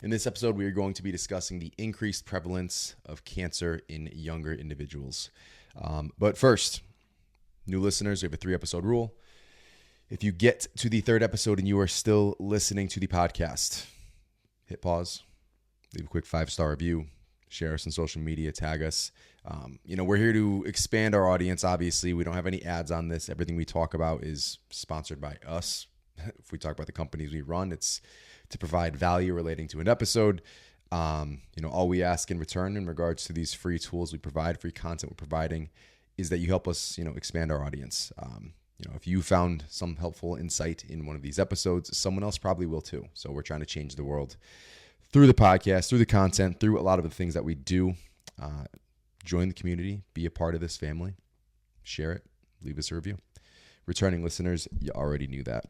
In this episode, we are going to be discussing the increased prevalence of cancer in younger individuals. But first, new listeners, we have a 3-episode rule. If you get to the 3rd episode and you are still listening to the podcast, hit pause, leave a quick 5-star review, share us on social media, tag us. We're here to expand our audience. Obviously, we don't have any ads on this. Everything we talk about is sponsored by us. If we talk about the companies we run, it's to provide value relating to an episode. All we ask in return in regards to these free tools we provide, free content we're providing, is that you help us, expand our audience. If you found some helpful insight in one of these episodes, someone else probably will too. So we're trying to change the world through the podcast, through the content, through a lot of the things that we do. Join the community, be a part of this family, share it, leave us a review. Returning listeners, you already knew that.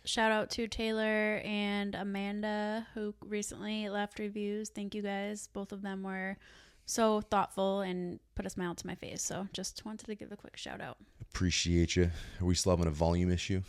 Shout out to Taylor and Amanda who recently left reviews. Thank you guys. Both of them were so thoughtful and put a smile to my face. So just wanted to give a quick shout out. Appreciate you. Are we still having a volume issue?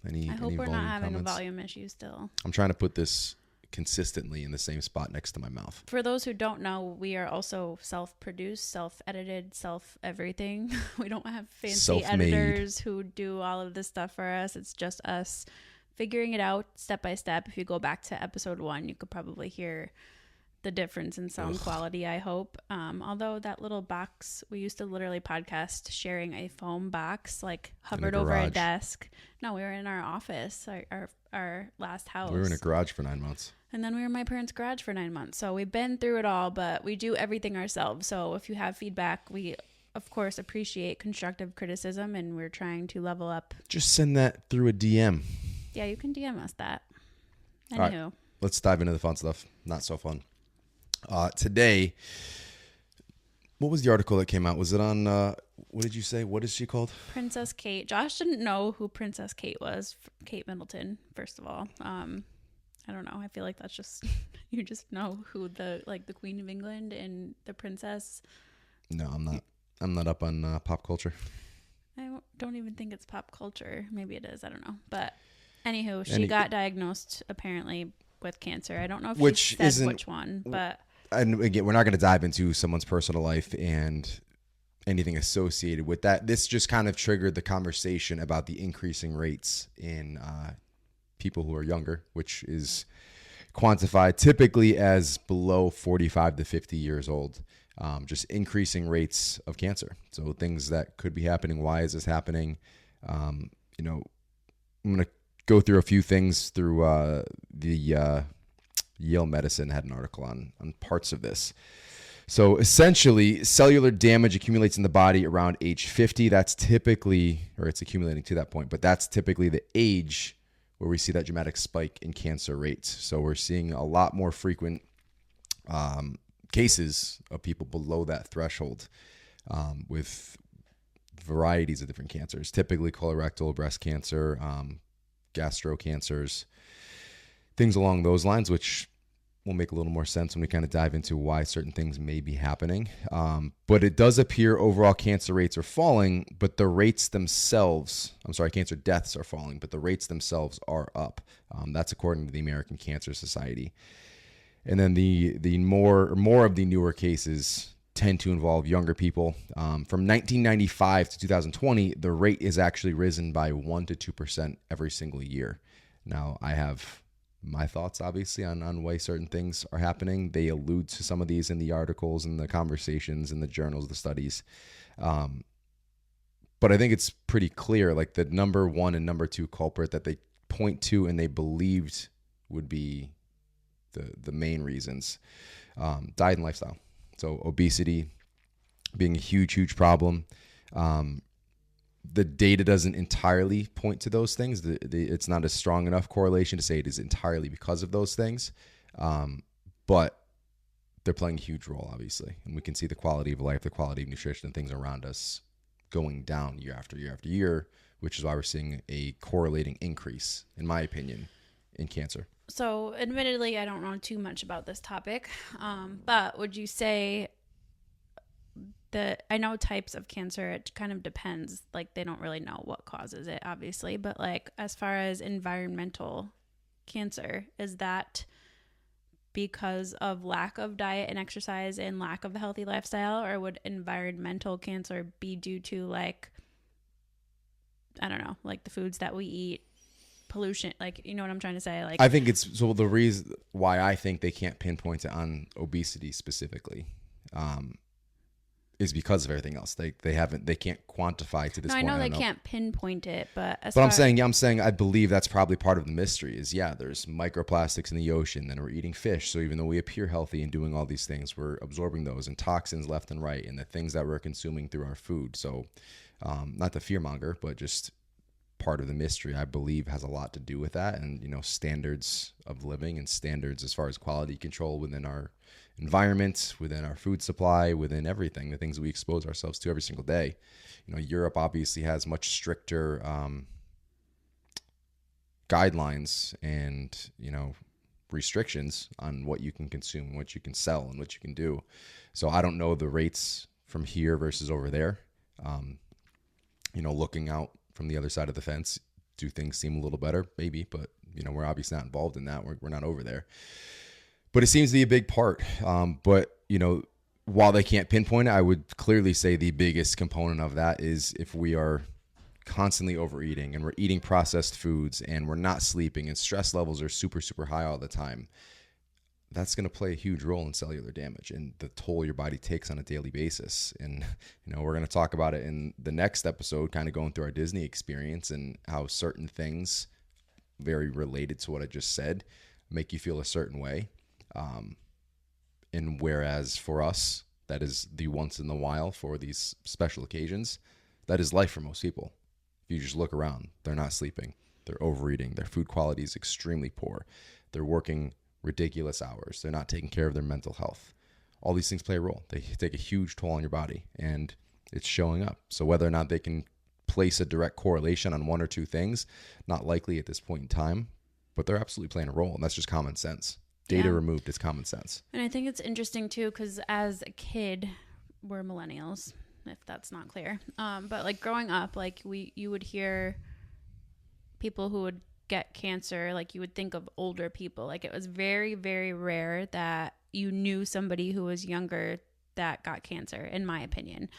I hope we're not having a volume issue still. I'm trying to put this consistently in the same spot next to my mouth. For those who don't know, we are also self-produced, self-edited, self-everything. We don't have fancy editors who do all of this stuff for us. It's just us figuring it out step by step. If you go back to episode 1, you could probably hear the difference in sound quality, I hope. Although that little box, we used to literally podcast sharing a foam box, like hovered over a desk. No, we were in our office, our last house. We were in a garage for 9 months. And then we were in my parents' garage for 9 months. So we've been through it all, but we do everything ourselves. So if you have feedback, we, of course, appreciate constructive criticism, and we're trying to level up. Just send that through a DM. Yeah, you can DM us that. Anywho. All right, let's dive into the fun stuff. Not so fun. Today, what was the article that came out? Was it on, what did you say? What is she called? Princess Kate. Josh didn't know who Princess Kate was. Kate Middleton, first of all. I don't know. I feel like that's just, you just know who the Queen of England and the princess. No, I'm not up on pop culture. I don't even think it's pop culture. Maybe it is. I don't know. But anywho, she got diagnosed apparently with cancer. I don't know if she said which one, but. And again, we're not going to dive into someone's personal life and anything associated with that. This just kind of triggered the conversation about the increasing rates in people who are younger, which is quantified typically as below 45 to 50 years old. Just increasing rates of cancer. So things that could be happening. Why is this happening? I'm going to go through a few things through the Yale Medicine had an article on parts of this. So essentially, cellular damage accumulates in the body around age 50. That's typically, or it's accumulating to that point, but that's typically the age where we see that dramatic spike in cancer rates. So we're seeing a lot more frequent cases of people below that threshold with varieties of different cancers, typically colorectal, breast cancer, gastro cancers, things along those lines, which will make a little more sense when we kind of dive into why certain things may be happening. But it does appear overall cancer rates are falling, but the rates themselves, cancer deaths are falling, but the rates themselves are up. That's according to the American Cancer Society. And then the more of the newer cases tend to involve younger people. From 1995 to 2020, the rate is actually risen by 1% to 2% every single year. Now, I have my thoughts, obviously, on why certain things are happening. They allude to some of these in the articles and the conversations in the journals, the studies. But I think it's pretty clear, like the number 1 and number 2 culprit that they point to and they believed would be the main reasons, diet and lifestyle. So obesity being a huge problem. The data doesn't entirely point to those things. It's not a strong enough correlation to say it is entirely because of those things. But they're playing a huge role, obviously. And we can see the quality of life, the quality of nutrition, and things around us going down year after year after year, which is why we're seeing a correlating increase, in my opinion, in cancer. So admittedly, I don't know too much about this topic, but would you say I know types of cancer, it kind of depends. Like they don't really know what causes it, obviously, but like as far as environmental cancer, is that because of lack of diet and exercise and lack of a healthy lifestyle, or would environmental cancer be due to like, I don't know, like the foods that we eat, pollution, like, you know what I'm trying to say? Like, I think it's, so the reason why I think they can't pinpoint it on obesity specifically, is because of everything else. They can't quantify to this point. I know they can't pinpoint it, but I'm saying I believe that's probably part of the mystery is, there's microplastics in the ocean, then we're eating fish. So even though we appear healthy and doing all these things, we're absorbing those and toxins left and right, and the things that we're consuming through our food. So not to fearmonger, but just part of the mystery, I believe, has a lot to do with that. And, standards of living and standards as far as quality control within our environment, within our food supply, within everything, the things that we expose ourselves to every single day. Europe obviously has much stricter guidelines and, restrictions on what you can consume, what you can sell, and what you can do. So I don't know the rates from here versus over there. Looking out from the other side of the fence, do things seem a little better? Maybe, but, we're obviously not involved in that. We're not over there. But it seems to be a big part. But, while they can't pinpoint it, I would clearly say the biggest component of that is if we are constantly overeating and we're eating processed foods and we're not sleeping and stress levels are super, super high all the time, that's going to play a huge role in cellular damage and the toll your body takes on a daily basis. And, we're going to talk about it in the next episode, kind of going through our Disney experience and how certain things very related to what I just said make you feel a certain way. And whereas for us, that is the once in a while for these special occasions, that is life for most people. If you just look around, they're not sleeping, they're overeating, their food quality is extremely poor, they're working ridiculous hours, they're not taking care of their mental health. All these things play a role. They take a huge toll on your body, and it's showing up. So whether or not they can place a direct correlation on one or two things, not likely at this point in time, but they're absolutely playing a role, and that's just common sense. Data removed, it's common sense. And I think it's interesting too, because as a kid, we're millennials, if that's not clear. But like growing up, like you would hear people who would get cancer, like you would think of older people. Like it was very, very rare that you knew somebody who was younger that got cancer, in my opinion.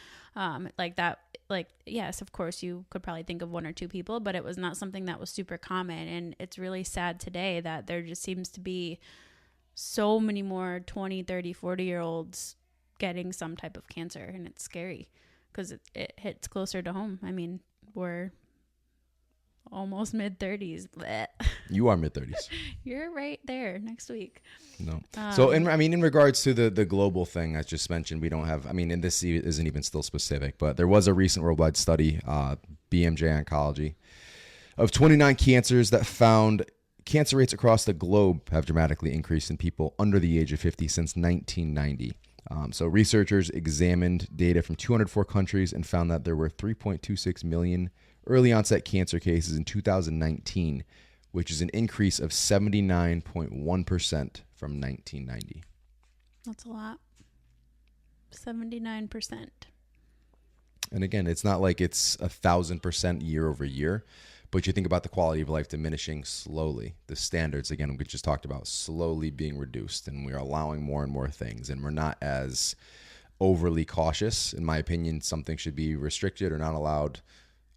Yes, of course you could probably think of one or two people, but it was not something that was super common. And it's really sad today that there just seems to be so many more 20, 30, 40-year-olds getting some type of cancer. And it's scary because it hits closer to home. I mean, we're almost mid-30s. You are mid-30s. You're right there next week. No. So, in regards to the global thing I just mentioned, we don't have, and this isn't even still specific, but there was a recent worldwide study, BMJ Oncology, of 29 cancers that found cancer rates across the globe have dramatically increased in people under the age of 50 since 1990. So researchers examined data from 204 countries and found that there were 3.26 million early onset cancer cases in 2019, which is an increase of 79.1% from 1990. That's a lot. 79%. And again, it's not like it's 1,000% year over year, but you think about the quality of life diminishing slowly. The standards, again, we just talked about slowly being reduced, and we're allowing more and more things, and we're not as overly cautious. In my opinion, something should be restricted or not allowed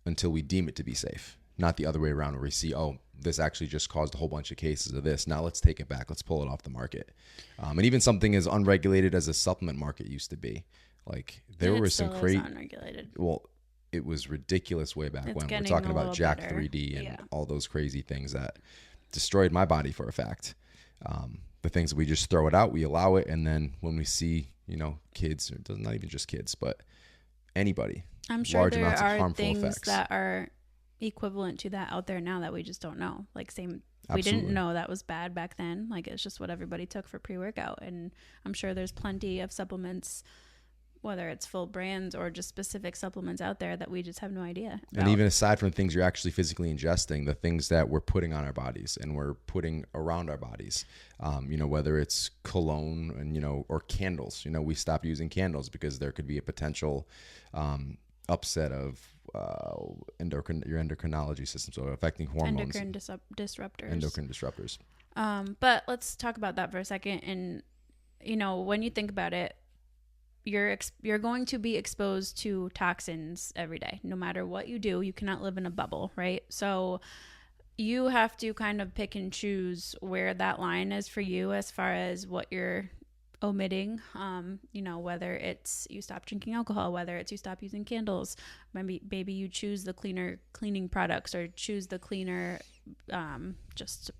until we deem it to be safe, not the other way around where we see, oh, this actually just caused a whole bunch of cases of this. Now let's take it back. Let's pull it off the market. And even something as unregulated as a supplement market used to be. Like there were some crazy, unregulated. Well, it was ridiculous way back when. We're talking about Jack better. 3D and all those crazy things that destroyed my body for a fact. The things that we just throw it out, we allow it. And then when we see, kids, or not even just kids, but anybody, I'm sure large there amounts of harmful things effects that are equivalent to that out there now that we just don't know. Like same, Absolutely. We didn't know that was bad back then. Like it's just what everybody took for pre-workout. And I'm sure there's plenty of supplements, whether it's full brands or just specific supplements out there that we just have no idea about. And even aside from things you're actually physically ingesting, the things that we're putting on our bodies and we're putting around our bodies, whether it's cologne and, or candles, we stopped using candles because there could be a potential upset of your endocrinology system, so affecting hormones. Endocrine disruptors. Endocrine disruptors. But let's talk about that for a second. And, when you think about it, you're going to be exposed to toxins every day. No matter what you do, you cannot live in a bubble, right? So you have to kind of pick and choose where that line is for you as far as what you're omitting, whether it's you stop drinking alcohol, whether it's you stop using candles, maybe you choose the cleaner cleaning products, or choose the cleaner just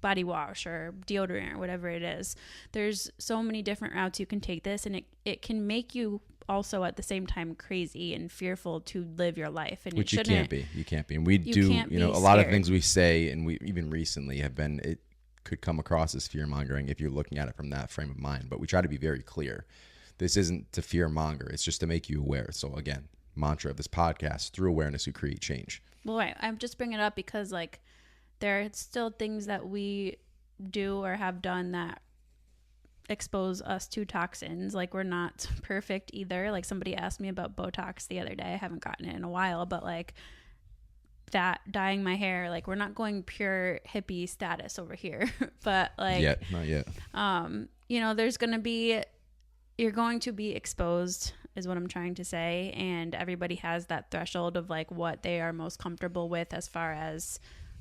body wash or deodorant or whatever it is. There's so many different routes you can take this, and it can make you also at the same time crazy and fearful to live your life. And which you can't be. And we do, a lot of things we say, and we even recently have been, it could come across as fear mongering if you're looking at it from that frame of mind. But we try to be very clear. This isn't to fear monger. It's just to make you aware. So again, mantra of this podcast: through awareness, we create change. Well, right. I'm just bringing it up because there are still things that we do or have done that expose us to toxins. We're not perfect either. Somebody asked me about Botox the other day. I haven't gotten it in a while, but that dyeing my hair, we're not going pure hippie status over here. But not yet. You're going to be exposed is what I'm trying to say. And everybody has that threshold of what they are most comfortable with as far as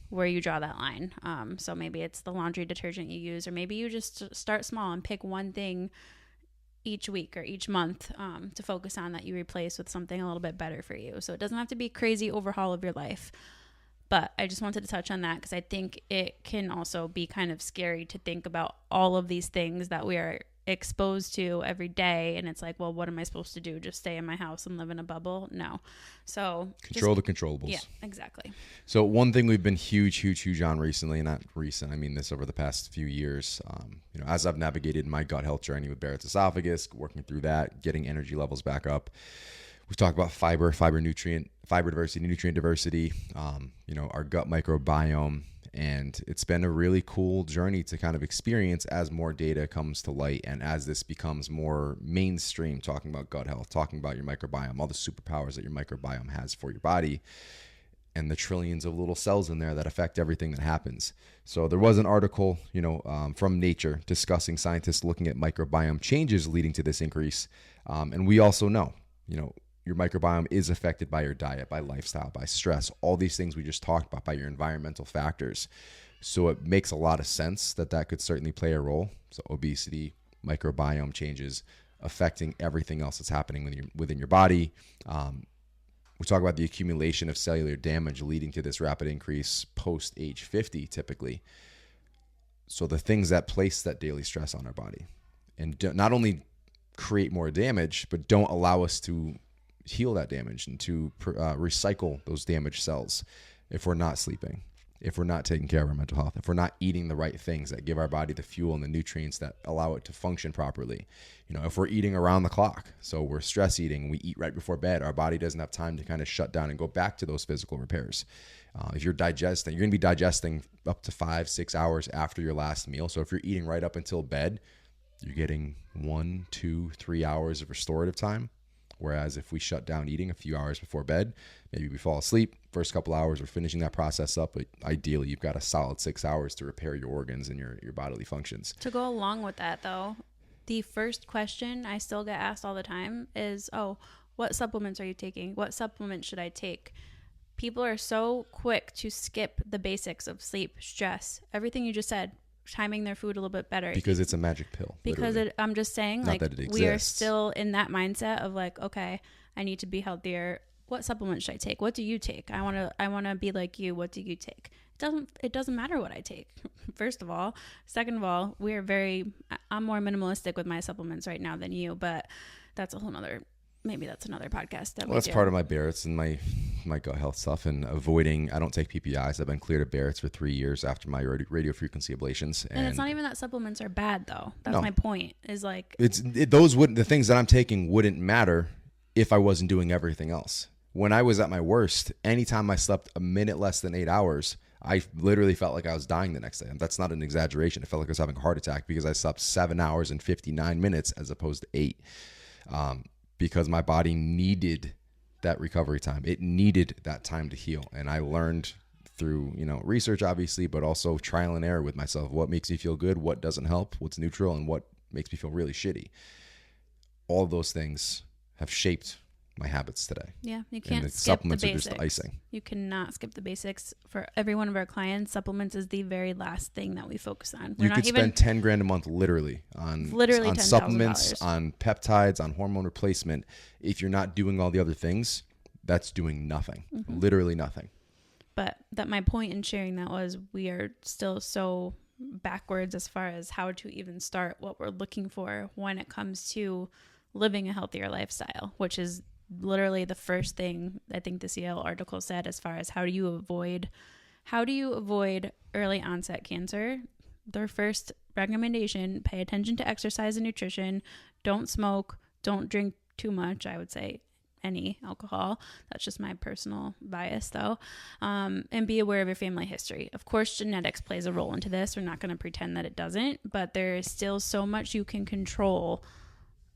where you draw that line. So maybe it's the laundry detergent you use, or maybe you just start small and pick one thing each week or each month to focus on that you replace with something a little bit better for you. So it doesn't have to be a crazy overhaul of your life. But I just wanted to touch on that because I think it can also be kind of scary to think about all of these things that we are exposed to every day, and it's well, what am I supposed to do? Just stay in my house and live in a bubble? No. So control the controllables. Yeah, exactly. So one thing we've been huge on recently, and not recent, I mean this over the past few years, as I've navigated my gut health journey with Barrett's esophagus, working through that, getting energy levels back up, we've talked about fiber diversity, nutrient diversity, our gut microbiome. And it's been a really cool journey to kind of experience as more data comes to light, and as this becomes more mainstream, talking about gut health, talking about your microbiome, all the superpowers that your microbiome has for your body, and the trillions of little cells in there that affect everything that happens. So there was an article, from Nature discussing scientists looking at microbiome changes leading to this increase. And we also know, your microbiome is affected by your diet, by lifestyle, by stress, all these things we just talked about, by your environmental factors. So it makes a lot of sense that could certainly play a role. So obesity, microbiome changes affecting everything else that's happening within your body. We talk about the accumulation of cellular damage leading to this rapid increase post age 50 typically. So the things that place that daily stress on our body and not only create more damage, but don't allow us to heal that damage and to recycle those damaged cells if we're not sleeping, if we're not taking care of our mental health, if we're not eating the right things that give our body the fuel and the nutrients that allow it to function properly. If we're eating around the clock, so we're stress eating, we eat right before bed, our body doesn't have time to kind of shut down and go back to those physical repairs. If you're digesting, you're going to be digesting up to 5-6 hours after your last meal. So if you're eating right up until bed, you're getting 1, 2, 3 hours of restorative time. Whereas if we shut down eating a few hours before bed, maybe we fall asleep, first couple hours, we're finishing that process up. But ideally, you've got a solid 6 hours to repair your organs and your bodily functions. To go along with that, though, the first question I still get asked all the time is, what supplements are you taking? What supplements should I take? People are so quick to skip the basics of sleep, stress, everything you just said. Timing their food a little bit better because it's a magic pill. Because I'm just saying, we are still in that mindset of okay, I need to be healthier. What supplements should I take? What do you take? I want to be like you. What do you take? It doesn't matter what I take. First of all, second of all, I'm more minimalistic with my supplements right now than you, but that's a whole nother. Maybe that's another podcast. That's part of my Barrett's and my gut health stuff, and avoiding. I don't take PPIs. I've been cleared of Barrett's for 3 years after my radio frequency ablations. And it's not even that supplements are bad, though. That's my point. Is the things that I'm taking wouldn't matter if I wasn't doing everything else. When I was at my worst, anytime I slept a minute less than 8 hours, I literally felt like I was dying the next day. And that's not an exaggeration. I felt like I was having a heart attack because I slept 7 hours and 59 minutes as opposed to 8. Because my body needed that recovery time. It needed that time to heal. And I learned through, research, obviously, but also trial and error with myself. What makes me feel good? What doesn't help? What's neutral? And what makes me feel really shitty? All of those things have shaped my habits today. Yeah, you can't skip supplements the basics. are just icing. You cannot skip the basics. For every one of our clients, supplements is the very last thing that we focus on. You could spend $10,000 a month literally on supplements, on peptides, on hormone replacement. If you're not doing all the other things, that's doing nothing. Literally nothing. But my point in sharing that was we are still so backwards as far as how to even start what we're looking for when it comes to living a healthier lifestyle, which is literally the first thing I think the CL article said as far as how do you avoid early onset cancer. Their first recommendation: pay attention to exercise and nutrition, don't smoke, don't drink too much, I would say any alcohol. That's just my personal bias though. And be aware of your family history. Of course, genetics plays a role into this. We're not going to pretend that it doesn't, but there is still so much you can control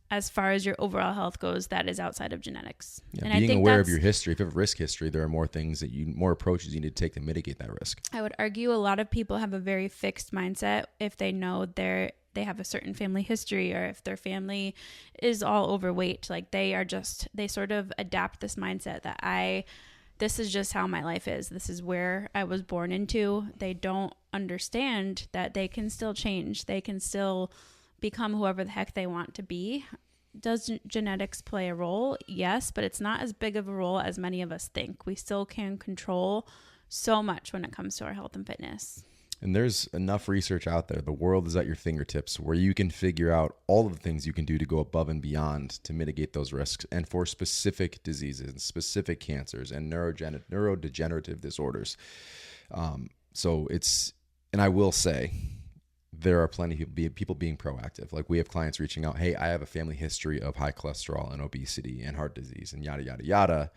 as far as your overall health goes that is outside of genetics. Yeah, and being aware of your history. If you have risk history, there are more things more approaches you need to take to mitigate that risk. I would argue a lot of people have a very fixed mindset if they know they have a certain family history, or if their family is all overweight. Like they sort of adapt this mindset that this is just how my life is. This is where I was born into. They don't understand that they can still change. They can still become whoever the heck they want to be. Does genetics play a role? Yes, but it's not as big of a role as many of us think. We still can control so much when it comes to our health and fitness. And there's enough research out there. The world is at your fingertips where you can figure out all of the things you can do to go above and beyond to mitigate those risks, and for specific diseases and specific cancers and neurodegenerative disorders. And I will say, there are plenty of people being proactive. Like we have clients reaching out, hey, I have a family history of high cholesterol and obesity and heart disease and yada, yada, yada.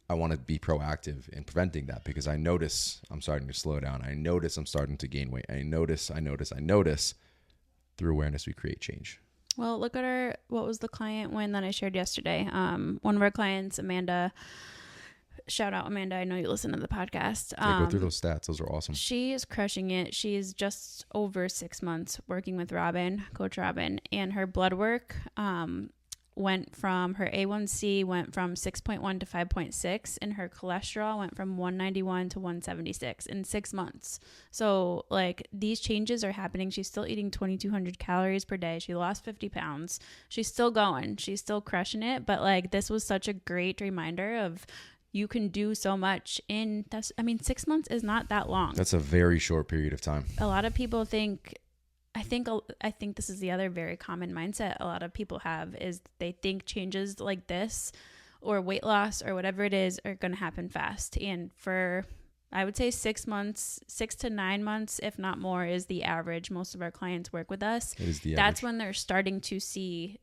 I want to be proactive in preventing that because I notice I'm starting to slow down. I notice I'm starting to gain weight. I notice. Through awareness, we create change. Well, look at what was the client win that I shared yesterday? One of our clients, Amanda. Shout out, Amanda. I know you listen to the podcast. Go through those stats. Those are awesome. She is crushing it. She's just over 6 months working with Coach Robin, and her blood work went from, her A1C went from 6.1 to 5.6, and her cholesterol went from 191 to 176 in 6 months. So like these changes are happening. She's still eating 2,200 calories per day. She lost 50 pounds. She's still going. She's still crushing it. But like this was such a great reminder of you can do so much 6 months is not that long. That's a very short period of time. A lot of people think, I think this is the other very common mindset a lot of people have, is they think changes like this or weight loss or whatever it is are going to happen fast. And for, I would say 6 months, 6 to 9 months, if not more, is the average. Most of our clients work with us. It is the average. That's when they're starting to see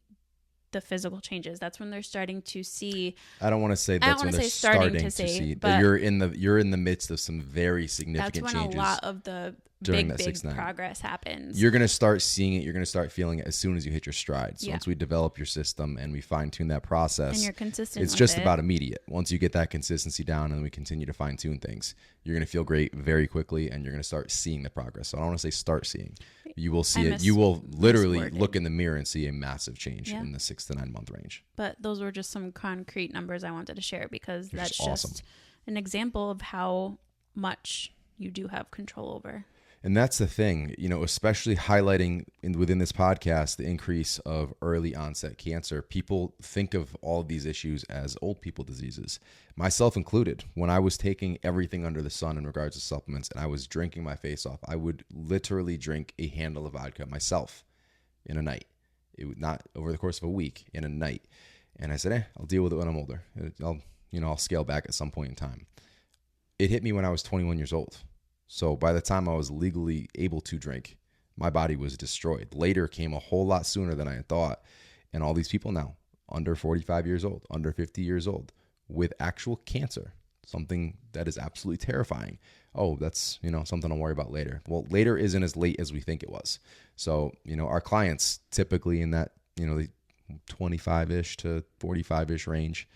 the physical changes. That's when they're starting to see. I don't want to say that's when they're starting to see. But you're in the midst of some very significant changes. That's when a lot of the big progress happens. You're going to start seeing it. You're going to start feeling it as soon as you hit your stride. So once we develop your system and we fine tune that process, and you're consistent, it's just about immediate. Once you get that consistency down and we continue to fine tune things, you're going to feel great very quickly, and you're going to start seeing the progress. So I don't want to say start seeing. You will see it. You will literally look in the mirror and see a massive change in the 6 to 9 month range. But those were just some concrete numbers I wanted to share because that's awesome. Just an example of how much you do have control over. And that's the thing, especially highlighting within this podcast, the increase of early onset cancer. People think of all of these issues as old people diseases, myself included. When I was taking everything under the sun in regards to supplements and I was drinking my face off, I would literally drink a handle of vodka myself in a night. It would not over the course of a week, in a night. And I said, I'll deal with it when I'm older. I'll scale back at some point in time. It hit me when I was 21 years old. So by the time I was legally able to drink, my body was destroyed. Later came a whole lot sooner than I had thought. And all these people now, under 45 years old, under 50 years old, with actual cancer, something that is absolutely terrifying. Oh, that's, something I'll worry about later. Well, later isn't as late as we think it was. So, our clients typically in that, the 25-ish to 45-ish range,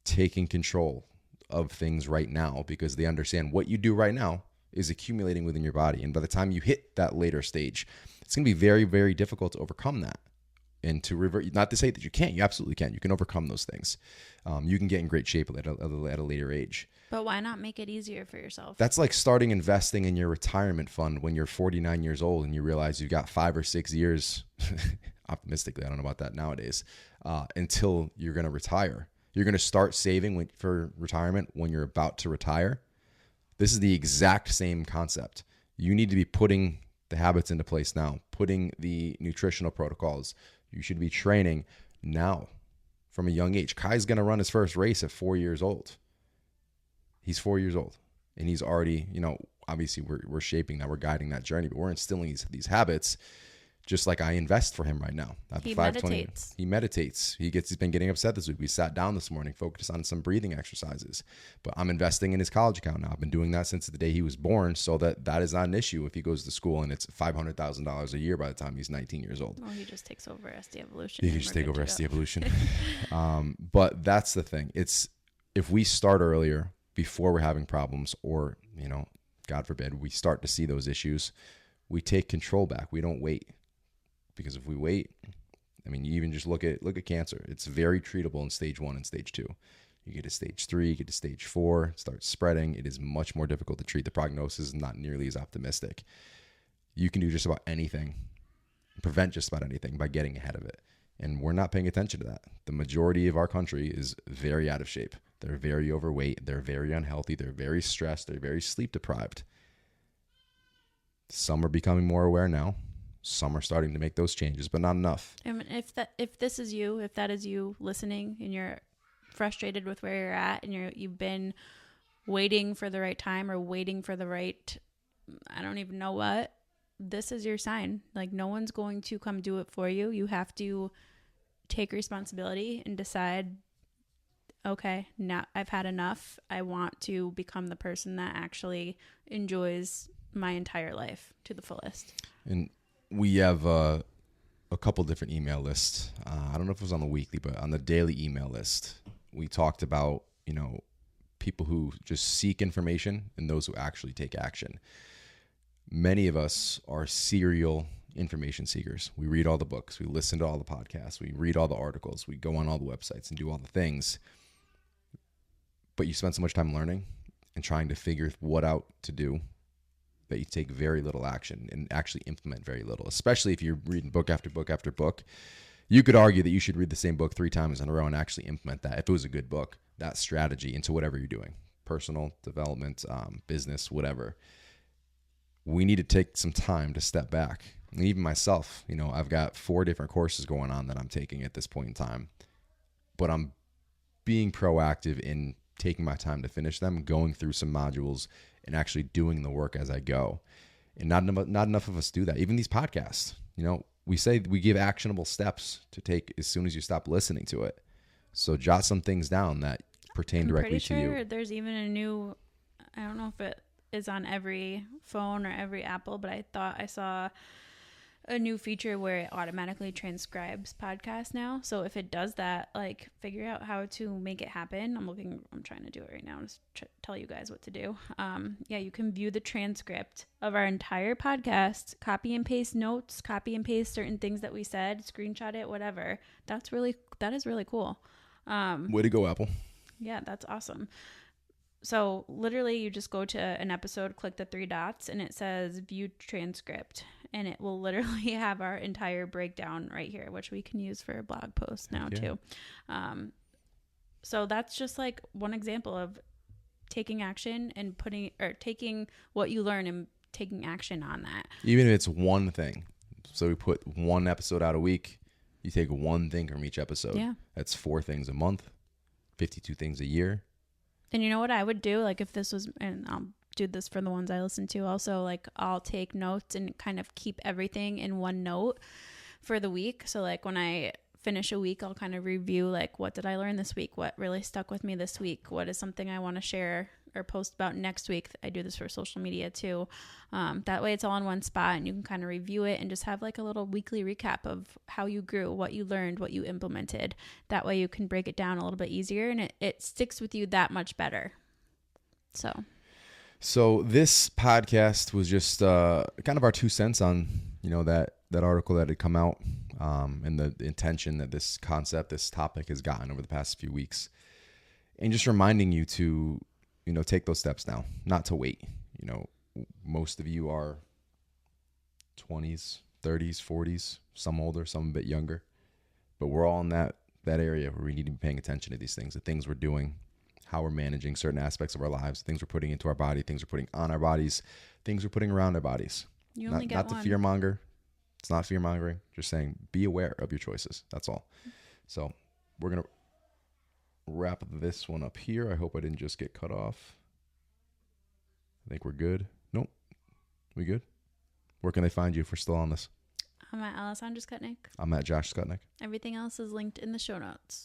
taking control of things right now because they understand what you do right now is accumulating within your body. And by the time you hit that later stage, it's going to be very, very difficult to overcome that and to revert. Not to say that you can't. You absolutely can. You can overcome those things. You can get in great shape at a later age. But why not make it easier for yourself? That's like starting investing in your retirement fund when you're 49 years old and you realize you've got 5 or 6 years, optimistically, I don't know about that nowadays, until you're going to retire. You're going to start saving for retirement when you're about to retire. This is the exact same concept. You need to be putting the habits into place now, putting the nutritional protocols. You should be training now from a young age. Kai's going to run his first race at 4 years old. He's 4 years old and he's already, obviously we're shaping that, we're guiding that journey, but we're instilling these habits just like I invest for him right now. He meditates. He meditates. He's been getting upset this week. We sat down this morning, focused on some breathing exercises, but I'm investing in his college account now. I've been doing that since the day he was born so that is not an issue if he goes to school and it's $500,000 a year by the time he's 19 years old. Well, he just takes over SDE Evolution. He can just take over SDE Evolution. But that's the thing. It's if we start earlier before we're having problems or, God forbid, we start to see those issues, we take control back. We don't wait. Because if we wait, you even just look at cancer. It's very treatable in stage 1 and stage 2. You get to stage 3, you get to stage 4, it starts spreading. It is much more difficult to treat. The prognosis is not nearly as optimistic. You can do just about anything, prevent just about anything by getting ahead of it. And we're not paying attention to that. The majority of our country is very out of shape. They're very overweight. They're very unhealthy. They're very stressed. They're very sleep deprived. Some are becoming more aware now. Some are starting to make those changes, but not enough. And if that is you listening and you're frustrated with where you're at and you've been waiting for the right time or waiting for the right, I don't even know what, this is your sign. Like no one's going to come do it for you. You have to take responsibility and decide, okay, now I've had enough. I want to become the person that actually enjoys my entire life to the fullest. And we have a couple different email lists. I don't know if it was on the weekly, but on the daily email list, we talked about, people who just seek information and those who actually take action. Many of us are serial information seekers. We read all the books. We listen to all the podcasts. We read all the articles. We go on all the websites and do all the things. But you spend so much time learning and trying to figure what out to do that you take very little action and actually implement very little, especially if you're reading book after book after book. You could argue that you should read the same book 3 times in a row and actually implement that, if it was a good book, that strategy into whatever you're doing, personal development, business, whatever. We need to take some time to step back. And even myself, I've got 4 different courses going on that I'm taking at this point in time, but I'm being proactive in taking my time to finish them, going through some modules, and actually doing the work as I go. And not enough of us do that. Even these podcasts, we say we give actionable steps to take as soon as you stop listening to it. So jot some things down that pertain directly to you. Sure, there's even a new, I don't know if it is on every phone or every Apple, but I thought I saw a new feature where it automatically transcribes podcasts now. So if it does that, figure out how to make it happen. I'm trying to do it right now. Just tell you guys what to do. You can view the transcript of our entire podcast, copy and paste notes, copy and paste certain things that we said, screenshot it, whatever. That is really cool. Way to go, Apple. Yeah, that's awesome. So literally you just go to an episode, click the 3 dots, and it says view transcript. And it will literally have our entire breakdown right here, which we can use for a blog post now too. So that's just one example of taking action and taking what you learn and taking action on that. Even if it's one thing. So we put 1 episode out a week. You take 1 thing from each episode. Yeah. That's 4 things a month, 52 things a year. And you know what I would do? If this was, and I'll do this for the ones I listen to also, I'll take notes and kind of keep everything in one note for the week. So when I finish a week, I'll kind of review what did I learn this week? What really stuck with me this week? What is something I want to share or post about next week? I do this for social media too. That way it's all in one spot and you can kind of review it and just have a little weekly recap of how you grew, what you learned, what you implemented. That way you can break it down a little bit easier and it sticks with you that much better. So this podcast was just kind of our 2 cents on, that article that had come out, and the intention that this topic has gotten over the past few weeks, and just reminding you to, take those steps now, not to wait. Most of you are 20s, 30s, 40s, some older, some a bit younger, but we're all in that area where we need to be paying attention to these things, the things we're doing, how we're managing certain aspects of our lives, things we're putting into our body, things we're putting on our bodies, things we're putting around our bodies. You only get not one. to fear monger. It's not fear mongering. Just saying, be aware of your choices. That's all. So we're going to wrap this one up here. I hope I didn't just get cut off. I think we're good. Nope. We good? Where can they find you if we're still on this? I'm at Alessandra Skutnik. I'm at Josh Skutnik. Everything else is linked in the show notes.